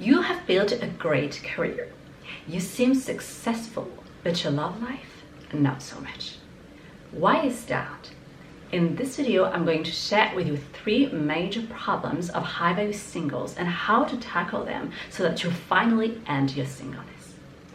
You have built a great career. You seem successful, but your love life, not so much. Why is that? In this video, I'm going to share with you 3 major problems of high-value singles and how to tackle them so that you finally end your singleness.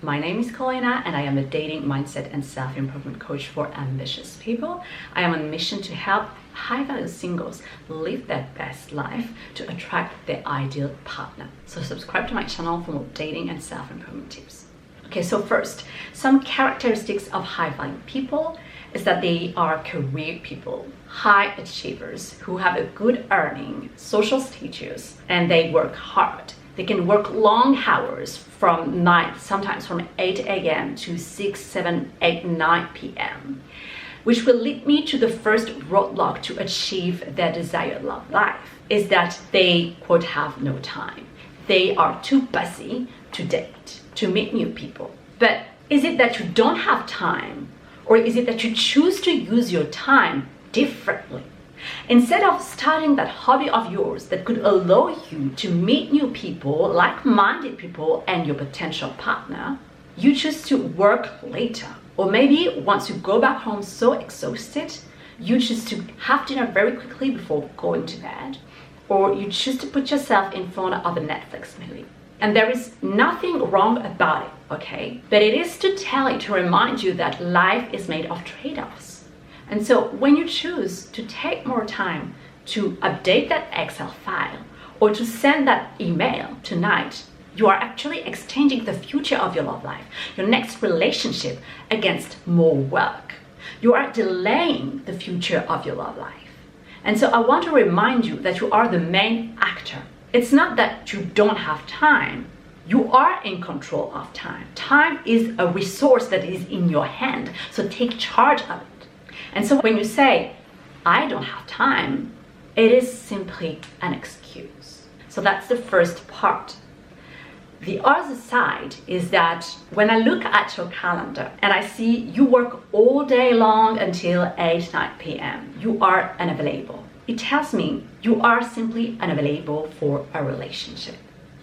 My name is Koloina and I am a dating, mindset and self-improvement coach for ambitious people. I am on a mission to help high-value singles live their best life to attract their ideal partner. So subscribe to my channel for more dating and self-improvement tips. Okay, so first, some characteristics of high-value people is that they are career people, high achievers who have a good earning, social status, and they work hard. They can work long hours from night, sometimes from 8 a.m. to 6, 7, 8, 9 p.m., which will lead me to the first roadblock to achieve their desired love life, is that they, quote, have no time. They are too busy to date, to meet new people. But is it that you don't have time? Or is it that you choose to use your time differently? Instead of starting that hobby of yours that could allow you to meet new people, like-minded people, and your potential partner, you choose to work later. Or maybe once you go back home so exhausted, you choose to have dinner very quickly before going to bed. Or you choose to put yourself in front of a Netflix movie. And there is nothing wrong about it, okay? But it is to tell you, to remind you that life is made of trade-offs. And so when you choose to take more time to update that Excel file or to send that email tonight, you are actually exchanging the future of your love life, your next relationship, against more work. You are delaying the future of your love life. And so I want to remind you that you are the main actor. It's not that you don't have time. You are in control of time. Time is a resource that is in your hand, so take charge of it. And so when you say, I don't have time, it is simply an excuse. So that's the first part. The other side is that when I look at your calendar and I see you work all day long until 8, 9 p.m., you are unavailable. It tells me you are simply unavailable for a relationship.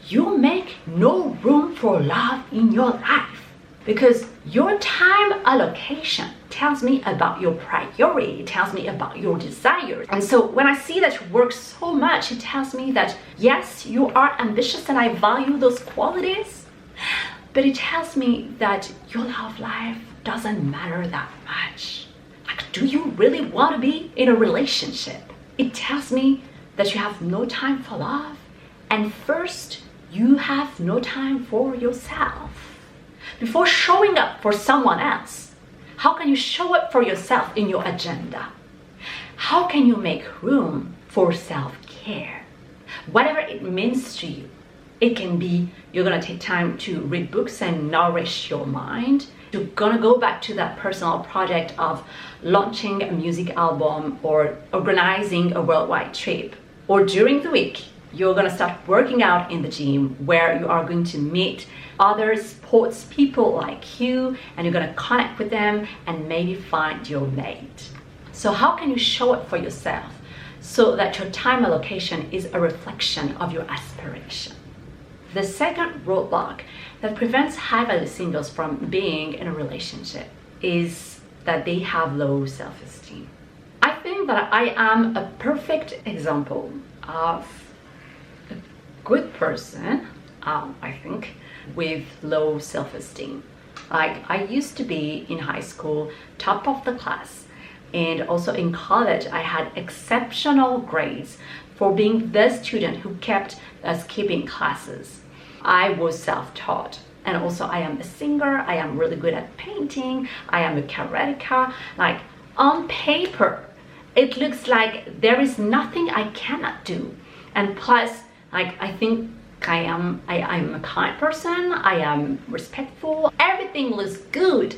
You make no room for love in your life because your time allocation tells me about your priority, it tells me about your desires. And so when I see that you work so much, it tells me that yes, you are ambitious and I value those qualities, but it tells me that your love life doesn't matter that much. Like, do you really want to be in a relationship? It tells me that you have no time for love, and first, you have no time for yourself. Before showing up for someone else, how can you show up for yourself in your agenda? How can you make room for self-care? Whatever it means to you. It can be you're gonna take time to read books and nourish your mind. You're gonna go back to that personal project of launching a music album or organizing a worldwide trip. Or during the week, you're gonna start working out in the gym where you are going to meet other sports people like you and you're gonna connect with them and maybe find your mate. So how can you show up for yourself so that your time allocation is a reflection of your aspiration? The second roadblock that prevents high-value singles from being in a relationship is that they have low self-esteem. I think that I am a perfect example of a good person, I think, with low self-esteem. Like, I used to be in high school top of the class, and also in college I had exceptional grades for being the student who kept skipping classes. I was self-taught, and also I am a singer, I am really good at painting, I am a karateka. Like, on paper it looks like there is nothing I cannot do, and plus, like, I think I'm a kind person, I am respectful, everything looks good.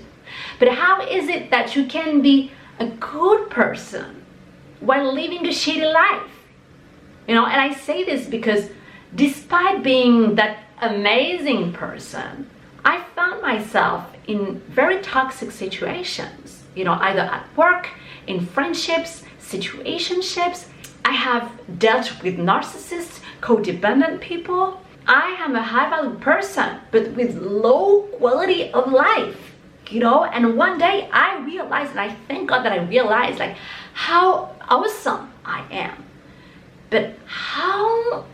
But how is it that you can be a good person while living a shitty life? You know, and I say this because despite being that amazing person, I found myself in very toxic situations, you know, either at work, in friendships, situationships. I have dealt with narcissists, codependent people, I am a high value person, but with low quality of life, and one day I realized, and I thank God that I realized like how awesome I am, but how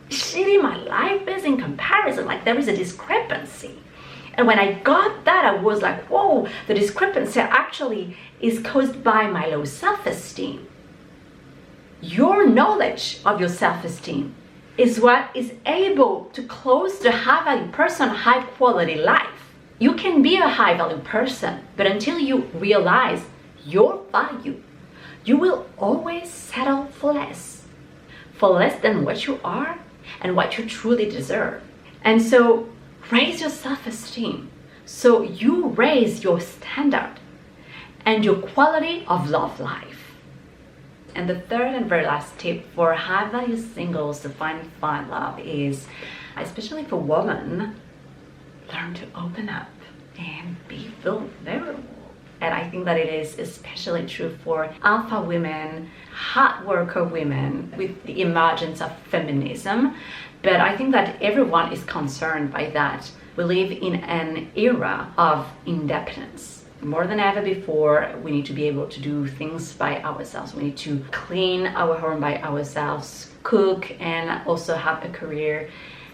shitty my life is in comparison. Like there is a discrepancy. And when I got that, I was like, whoa, the discrepancy actually is caused by my low self-esteem. Your knowledge of your self-esteem is what is able to close the high value person high quality life. You can be a high value person, but until you realize your value, you will always settle for less than what you are and what you truly deserve. And so raise your self-esteem so you raise your standard and your quality of love life. And the third and very last tip for high value singles to find love is, especially for women, learn to open up and be vulnerable. And I think that it is especially true for alpha women, hard worker women with the emergence of feminism. But I think that everyone is concerned by that. We live in an era of independence. More than ever before, we need to be able to do things by ourselves. We need to clean our home by ourselves, cook, and also have a career.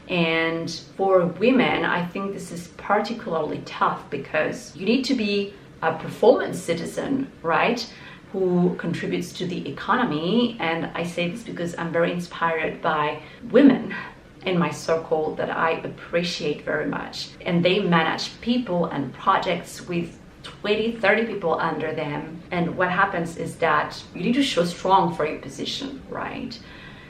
And for women, I think this is particularly tough because you need to be a performance citizen, right? Who contributes to the economy. And I say this because I'm very inspired by women in my circle that I appreciate very much. And they manage people and projects with 20, 30 people under them. And what happens is that you need to show strong for your position, right?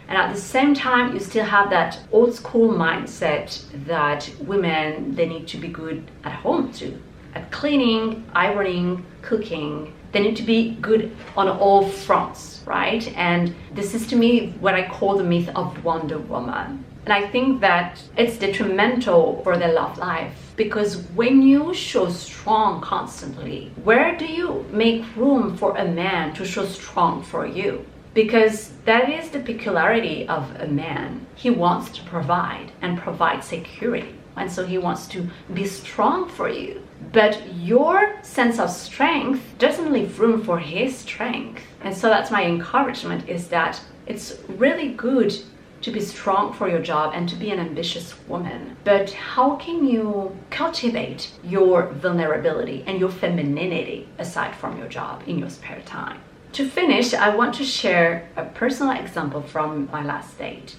And at the same time, you still have that old school mindset that women, they need to be good at home too. At cleaning, ironing, cooking, they need to be good on all fronts, right? And this is to me what I call the myth of Wonder Woman. And I think that it's detrimental for their love life, because when you show strong constantly, where do you make room for a man to show strong for you? Because that is the peculiarity of a man. He wants to provide and provide security. And so he wants to be strong for you. But your sense of strength doesn't leave room for his strength. And so that's my encouragement, is that it's really good to be strong for your job and to be an ambitious woman. But how can you cultivate your vulnerability and your femininity aside from your job in your spare time? To finish, I want to share a personal example from my last date.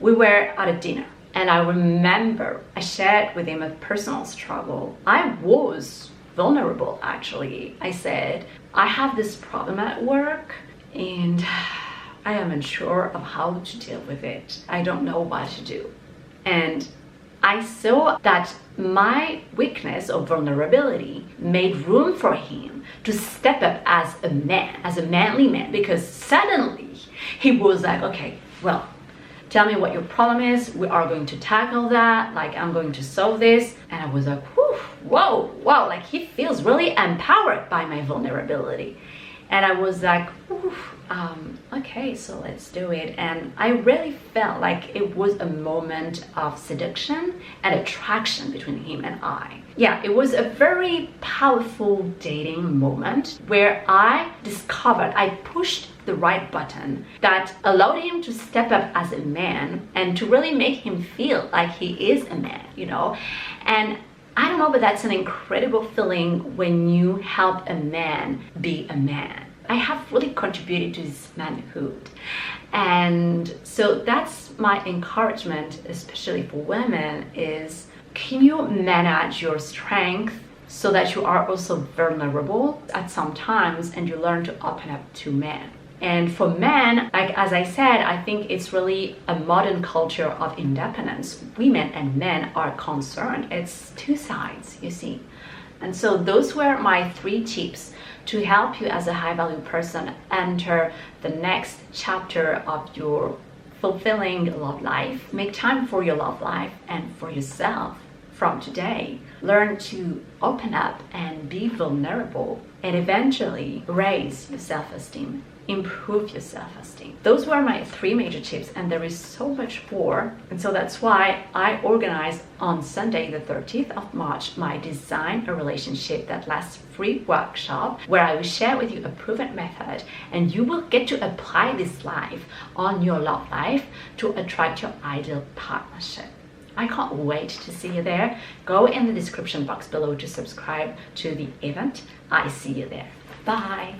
We were at a dinner, and I remember I shared with him a personal struggle. I was vulnerable, actually. I said, I have this problem at work, and I am unsure of how to deal with it. I don't know what to do. And I saw that my weakness or vulnerability made room for him to step up as a man, as a manly man, because suddenly he was like, okay, well, tell me what your problem is. We are going to tackle that. Like, I'm going to solve this. And I was like, whoa, like he feels really empowered by my vulnerability. And I was like, okay, so let's do it. And I really felt like it was a moment of seduction and attraction between him and I. Yeah, it was a very powerful dating moment where I discovered, I pushed the right button that allowed him to step up as a man and to really make him feel like he is a man, And I don't know, but that's an incredible feeling when you help a man be a man. I have really contributed to his manhood. And so that's my encouragement, especially for women, is can you manage your strength so that you are also vulnerable at some times and you learn to open up to men. And for men, like as I said, I think it's really a modern culture of independence. Women and men are concerned. It's two sides, you see. And so those were my 3 tips to help you as a high-value person enter the next chapter of your fulfilling love life. Make time for your love life and for yourself from today. Learn to open up and be vulnerable and eventually raise your self-esteem improve your self-esteem. Those were my 3 major tips, and there is so much more. And so that's why I organized on Sunday the 30th of March my Design a Relationship That Lasts free workshop, where I will share with you a proven method, and you will get to apply this life on your love life to attract your ideal partnership. I can't wait to see you there. Go in the description box below to subscribe to the event. I see you there. Bye.